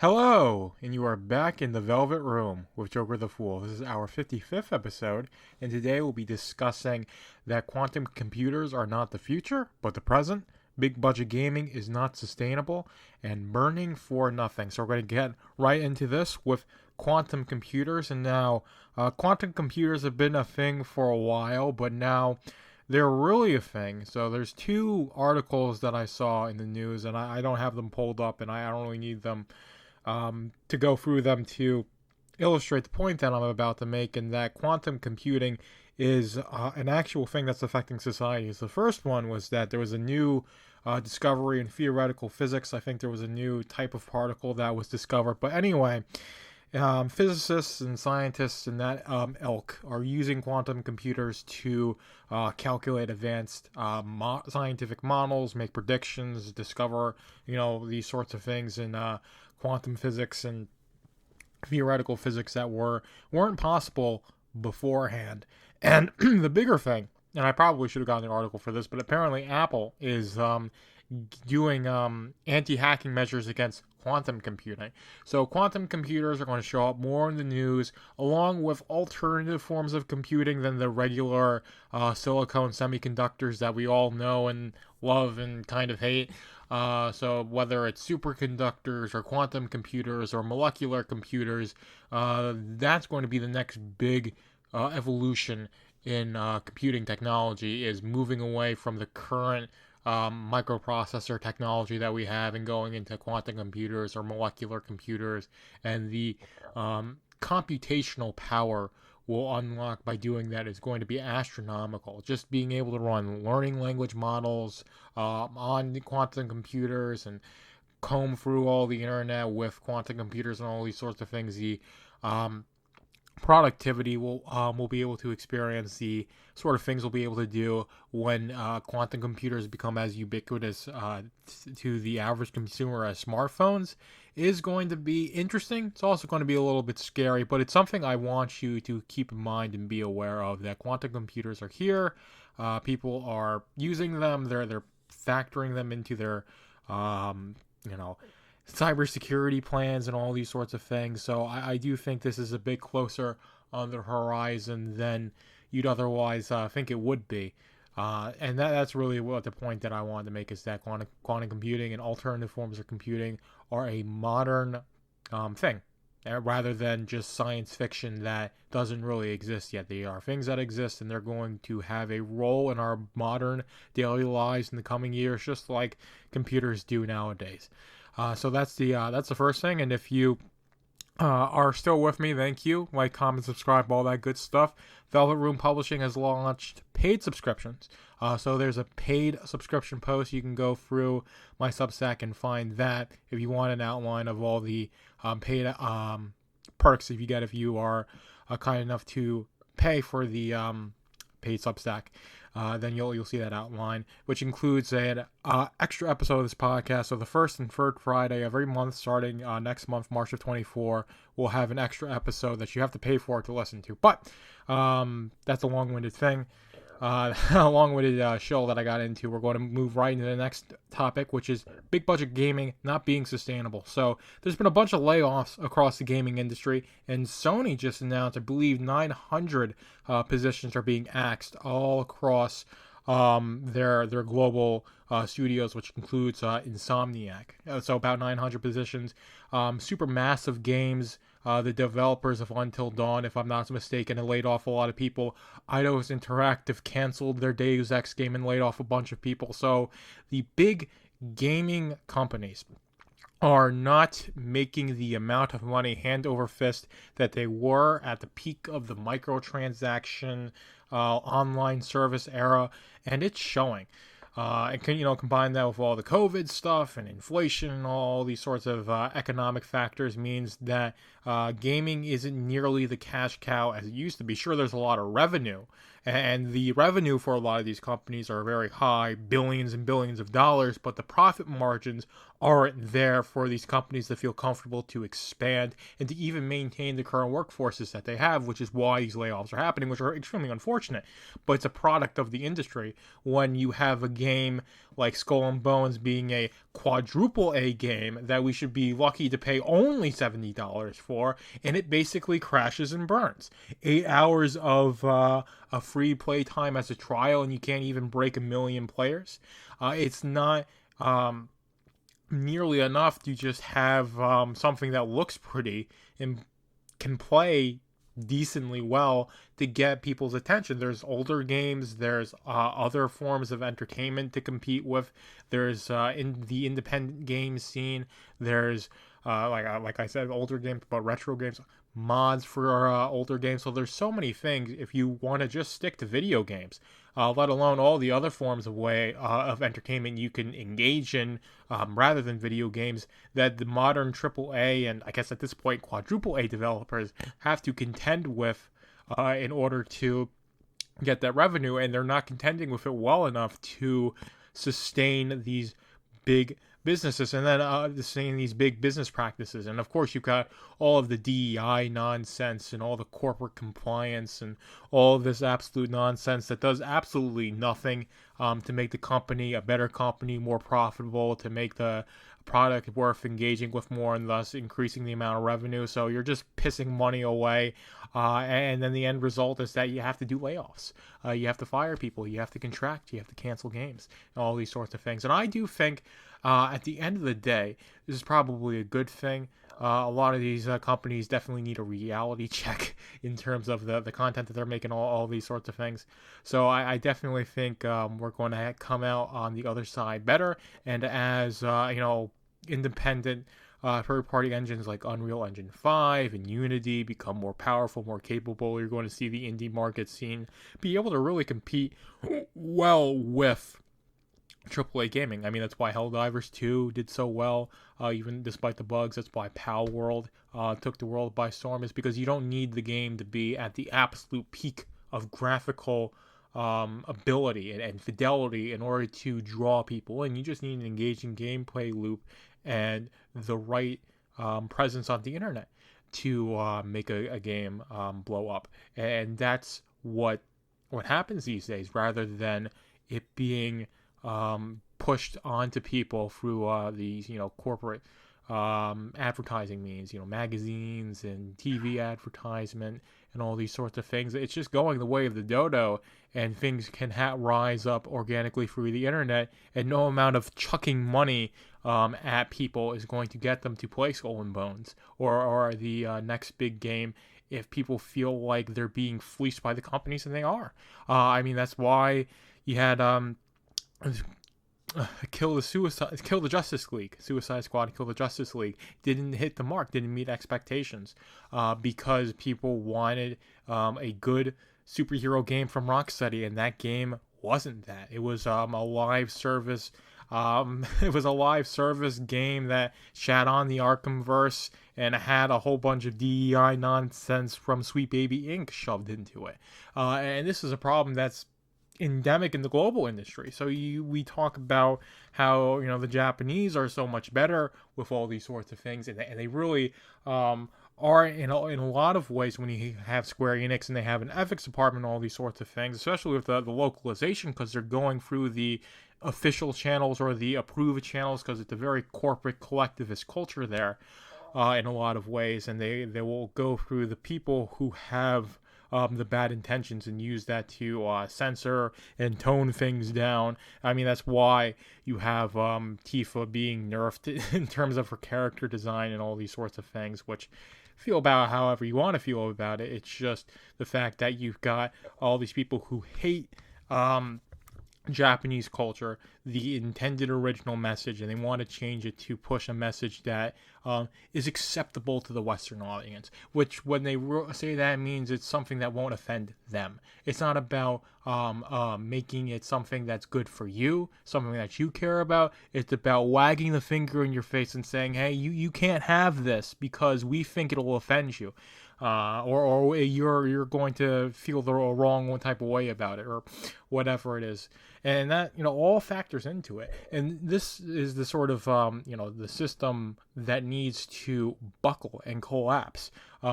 Hello, and you are back in the Velvet Room with Jokerthefool. This is our 55th episode, and today we'll be discussing that quantum computers are not the future, but the present. Big budget gaming is not sustainable, and burning for nothing. So we're going to get right into this with quantum computers. And now, quantum computers have been a thing for a while, but now they're really a thing. So there's two articles that I saw in the news, and I don't have them pulled up, and I don't really need them to go through them to illustrate the point that I'm about to make, and that quantum computing is an actual thing that's affecting society. So the first one was that there was a new discovery in theoretical physics. I think there was a new type of particle that was discovered. But anyway, physicists and scientists in that ilk are using quantum computers to calculate advanced scientific models, make predictions, discover, these sorts of things in quantum physics and theoretical physics that weren't possible beforehand. And the bigger thing, and I probably should have gotten an article for this, but apparently Apple is doing anti-hacking measures against quantum computing. So quantum computers are going to show up more in the news, along with alternative forms of computing than the regular silicon semiconductors that we all know and love and kind of hate. So whether it's superconductors or quantum computers or molecular computers, that's going to be the next big evolution in computing technology, is moving away from the current microprocessor technology that we have and going into quantum computers or molecular computers. And the computational power will unlock by doing that is going to be astronomical. Just being able to run learning language models on the quantum computers and comb through all the internet with quantum computers and all these sorts of things, the productivity will be able to experience, the sort of things we'll be able to do when quantum computers become as ubiquitous to the average consumer as smartphones, is going to be interesting. It's also going to be a little bit scary, but it's something I want you to keep in mind and be aware of, that quantum computers are here. People are using them. They're factoring them into their cybersecurity plans and all these sorts of things. So I do think this is a bit closer on the horizon than you'd otherwise think it would be. And that's really what the point that I wanted to make, is that quantum computing and alternative forms of computing are a modern thing, rather than just science fiction that doesn't really exist yet. They are things that exist, and they're going to have a role in our modern daily lives in the coming years, just like computers do nowadays. So that's the first thing. And if you are still with me, thank you. Like, comment, subscribe, all that good stuff. Velvet Room Publishing has launched paid subscriptions. So there's a paid subscription post. You can go through my Substack and find that if you want an outline of all the paid perks if you are kind enough to pay for the paid Substack. Then you'll see that outline, which includes an extra episode of this podcast. So the first and third Friday of every month, starting next month, March of 24, we'll have an extra episode that you have to pay for to listen to. But that's a long-winded thing. A long-winded show that I got into. We're going to move right into the next topic, which is big budget gaming not being sustainable. So there's been a bunch of layoffs across the gaming industry, and Sony just announced, I believe, 900 positions are being axed all across their global studios, which includes Insomniac. So about 900 positions. Super massive games. The developers of Until Dawn, if I'm not mistaken, and laid off a lot of people. Eidos Interactive canceled their Deus Ex game and laid off a bunch of people. So the big gaming companies are not making the amount of money hand over fist that they were at the peak of the microtransaction online service era, and it's showing. And combine that with all the COVID stuff and inflation and all these sorts of economic factors, means that gaming isn't nearly the cash cow as it used to be. Sure, there's a lot of revenue, and the revenue for a lot of these companies are very high, billions and billions of dollars, but the profit margins aren't there for these companies to feel comfortable to expand and to even maintain the current workforces that they have, which is why these layoffs are happening, which are extremely unfortunate. But it's a product of the industry. When you have a game like Skull and Bones being a quadruple A game that we should be lucky to pay only $70 for, and it basically crashes and burns. 8 hours of a free play time as a trial, and you can't even break 1 million players. It's not nearly enough to just have something that looks pretty and can play decently well to get people's attention. There's older games, there's other forms of entertainment to compete with. There's in the independent game scene, there's like I said, older games, but retro games, mods for older games. So there's so many things if you want to just stick to video games, let alone all the other forms of entertainment you can engage in rather than video games, that the modern AAA and I guess at this point quadruple A developers have to contend with in order to get that revenue, and they're not contending with it well enough to sustain these big businesses and then sustain these big business practices. And of course you've got all of the DEI nonsense and all the corporate compliance and all of this absolute nonsense that does absolutely nothing to make the company a better company, more profitable, to make the product worth engaging with more, and thus increasing the amount of revenue. So you're just pissing money away, and then the end result is that you have to do layoffs, you have to fire people, you have to contract, you have to cancel games, and all these sorts of things. And I do think at the end of the day, this is probably a good thing. A lot of these companies definitely need a reality check in terms of the content that they're making, all these sorts of things. So I definitely think we're going to come out on the other side better. And as independent third-party engines like Unreal Engine 5 and Unity become more powerful, more capable, you're going to see the indie market scene be able to really compete well with AAA gaming. I mean, that's why Helldivers 2 did so well, even despite the bugs. That's why Pal World took the world by storm, is because you don't need the game to be at the absolute peak of graphical ability and fidelity in order to draw people in. You just need an engaging gameplay loop and the right presence on the internet to make a game blow up. And that's what happens these days, rather than it being pushed onto people through these corporate advertising means, magazines and TV advertisement and all these sorts of things. It's just going the way of the dodo, and things can rise up organically through the internet, and no amount of chucking money at people is going to get them to play Skull and Bones or the next big game if people feel like they're being fleeced by the companies, and they are. I mean, that's why you had Kill the Justice League, Suicide Squad, Kill the Justice League didn't hit the mark, didn't meet expectations, because people wanted a good superhero game from Rocksteady, and that game wasn't that. It was a live service. It was a live service game that shat on the Arkhamverse and had a whole bunch of DEI nonsense from Sweet Baby Inc. shoved into it. And this is a problem that's endemic in the global industry. So we talk about how the Japanese are so much better with all these sorts of things, and they really are in a lot of ways. When you have Square Enix and they have an ethics department, all these sorts of things, especially with the localization, because they're going through the official channels or the approved channels, because it's a very corporate collectivist culture there in a lot of ways, and they will go through the people who have the bad intentions and use that to censor and tone things down. I mean, that's why you have Tifa being nerfed in terms of her character design and all these sorts of things, which feel about however you want to feel about it. It's just the fact that you've got all these people who hate Japanese culture, the intended original message, and they want to change it to push a message that is acceptable to the Western audience, which when they say that means it's something that won't offend them. It's not about making it something that's good for you, something that you care about. It's about wagging the finger in your face and saying, hey, you can't have this because we think it'll offend you. Or you're going to feel the wrong one type of way about it, or whatever it is. and that all factors into it. And this is the sort of the system that needs to buckle and collapse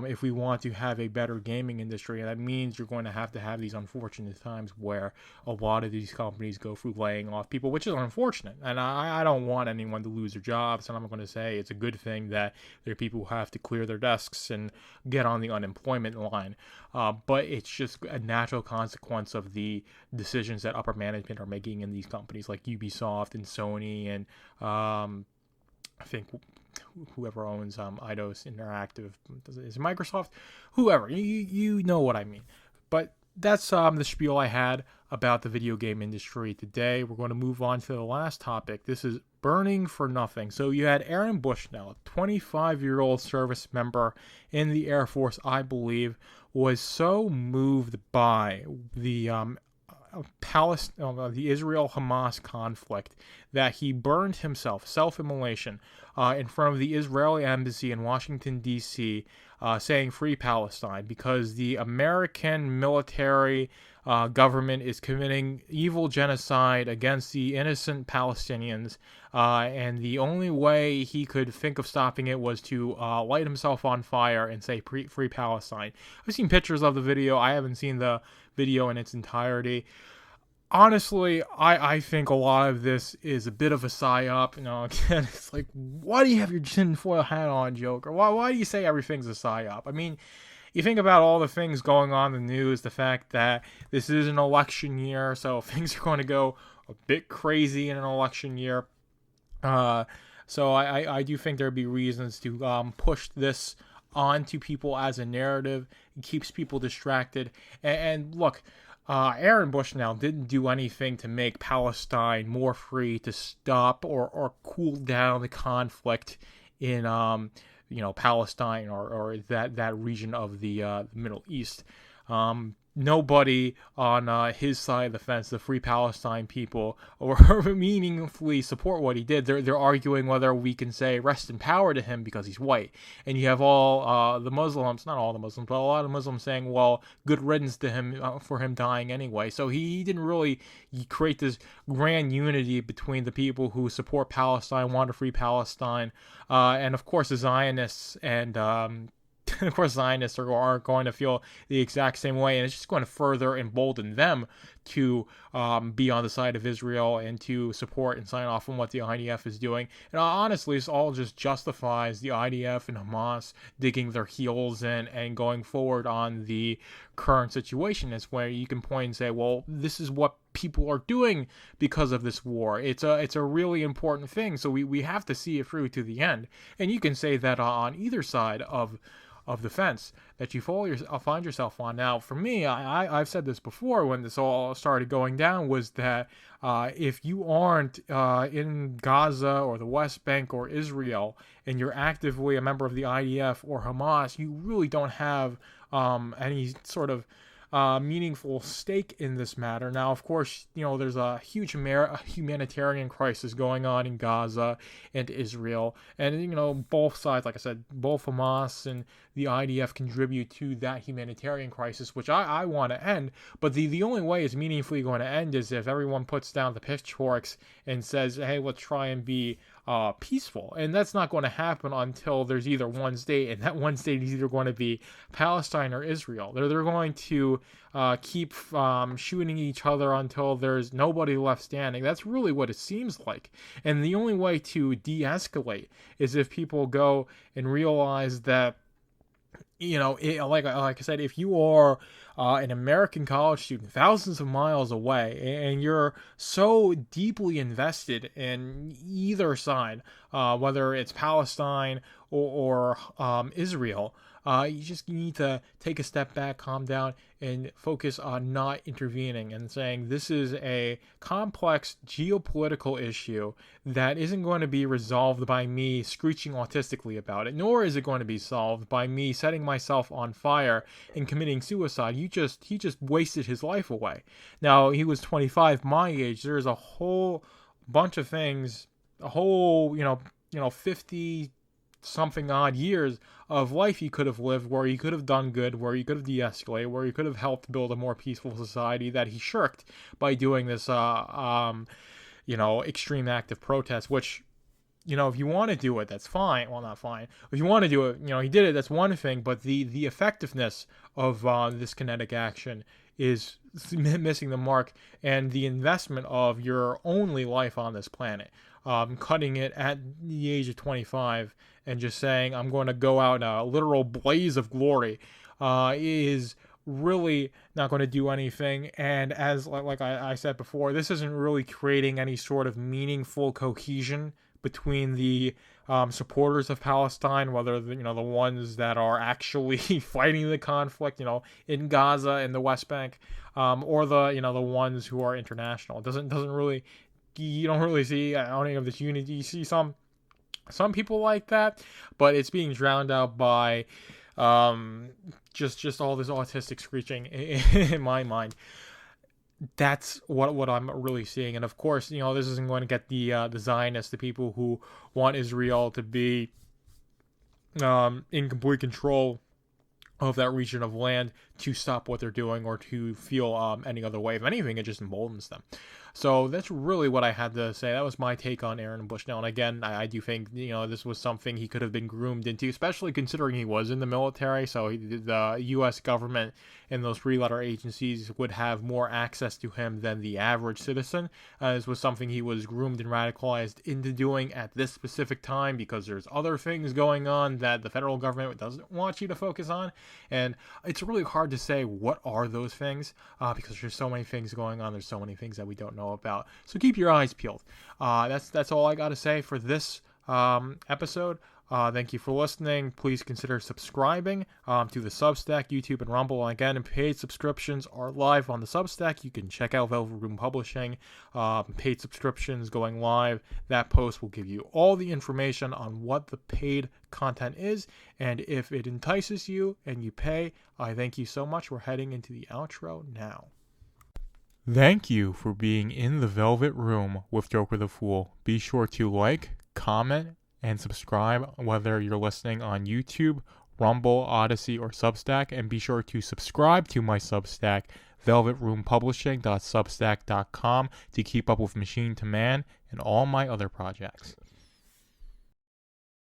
if we want to have a better gaming industry. And that means you're going to have these unfortunate times where a lot of these companies go through laying off people, which is unfortunate. And I don't want anyone to lose their jobs, and I'm going to say it's a good thing that there are people who have to clear their desks and get on the unemployment line. But it's just a natural consequence of the decisions that upper management are making in these companies like Ubisoft and Sony and I think whoever owns Eidos Interactive, is it Microsoft? Whoever, you know what I mean. But that's the spiel I had about the video game industry today. We're going to move on to the last topic. This is burning for nothing. So you had Aaron Bushnell, a 25-year-old service member in the Air Force, I believe, was so moved by the the Israel-Hamas conflict that he burned himself, self-immolation, in front of the Israeli embassy in Washington, D.C., saying "Free Palestine," because the American military government is committing evil genocide against the innocent Palestinians, and the only way he could think of stopping it was to light himself on fire and say "Free Palestine." I've seen pictures of the video. I haven't seen the video in its entirety. Honestly, I think a lot of this is a bit of a psyop. Again, it's like, why do you have your tinfoil hat on, Joker? Why do you say everything's a psyop? I mean, you think about all the things going on in the news, the fact that this is an election year, so things are going to go a bit crazy in an election year. So I do think there'd be reasons to push this onto people as a narrative. It keeps people distracted. And look, Aaron Bushnell didn't do anything to make Palestine more free, to stop or cool down the conflict in Palestine or that region of the Middle East. Nobody on his side of the fence, the Free Palestine people, or meaningfully support what he did. They're arguing whether we can say rest in power to him because he's white. And you have all the Muslims, not all the Muslims, but a lot of Muslims saying, well, good riddance to him for him dying anyway. So he didn't really create this grand unity between the people who support Palestine, want to free Palestine, and of course the Zionists and of course, Zionists are going to feel the exact same way, and it's just going to further embolden them to be on the side of Israel and to support and sign off on what the IDF is doing. And honestly, this all just justifies the IDF and Hamas digging their heels in and going forward on the current situation. It's where you can point and say, well, this is what people are doing because of this war. It's a really important thing, so we have to see it through to the end. And you can say that on either side of the fence that you find yourself on. Now, for me, I've said this before when this all started going down, was that if you aren't in Gaza or the West Bank or Israel, and you're actively a member of the IDF or Hamas, you really don't have any sort of meaningful stake in this matter. Now, of course, there's a huge humanitarian crisis going on in Gaza and Israel, and both sides, like I said, both Hamas and the IDF contribute to that humanitarian crisis, which I want to end. But the only way it's meaningfully going to end is if everyone puts down the pitchforks and says, hey, let's try and be peaceful. And that's not going to happen until there's either one state, and that one state is either going to be Palestine or Israel. They're going to keep shooting each other until there's nobody left standing. That's really what it seems like. And the only way to de-escalate is if people go and realize that, like I said, if you are an American college student thousands of miles away and you're so deeply invested in either side, whether it's Palestine or Israel, you just need to take a step back, calm down, and focus on not intervening and saying this is a complex geopolitical issue that isn't going to be resolved by me screeching autistically about it, nor is it going to be solved by me setting myself on fire and committing suicide. He just wasted his life away. Now, he was 25, my age. There's a whole bunch of things, a whole, 50 something odd years of life he could have lived, where he could have done good, where he could have de-escalated, where he could have helped build a more peaceful society, that he shirked by doing this extreme act of protest, which, if you want to do it, that's fine. Well, not fine. If you want to do it, he did it, that's one thing. But the effectiveness of this kinetic action is missing the mark, and the investment of your only life on this planet, cutting it at the age of 25 and just saying, I'm going to go out in a literal blaze of glory, is really not going to do anything. And as like I said before, this isn't really creating any sort of meaningful cohesion between the supporters of Palestine, whether the ones that are actually fighting the conflict, in Gaza and the West Bank, or the ones who are international. It doesn't really, you don't really see any of this unity. You see some people like that, but it's being drowned out by just all this autistic screeching in my mind. That's what I'm really seeing. And of course, this isn't going to get the Zionists, the people who want Israel to be in complete control of that region of land, to stop what they're doing or to feel any other way. If anything, it just emboldens them. So that's really what I had to say. That was my take on Aaron Bushnell. And again, I do think, this was something he could have been groomed into, especially considering he was in the military. So the U.S. government and those three-letter agencies would have more access to him than the average citizen. This was something he was groomed and radicalized into doing at this specific time, because there's other things going on that the federal government doesn't want you to focus on. And it's really hard to say what are those things, because there's so many things going on. There's so many things that we don't know about. So keep your eyes peeled. That's all I got to say for this episode. Thank you for listening. Please consider subscribing to the Substack, YouTube, and Rumble. And again, paid subscriptions are live on the Substack. You can check out Velvet Room Publishing. Paid subscriptions going live. That post will give you all the information on what the paid content is. And if it entices you and you pay, I thank you so much. We're heading into the outro now. Thank you for being in the Velvet Room with Jokerthefool. Be sure to like, comment, and subscribe, whether you're listening on YouTube, Rumble, Odyssey, or Substack. And be sure to subscribe to my Substack, velvetroompublishing.substack.com, to keep up with Machine to Man and all my other projects.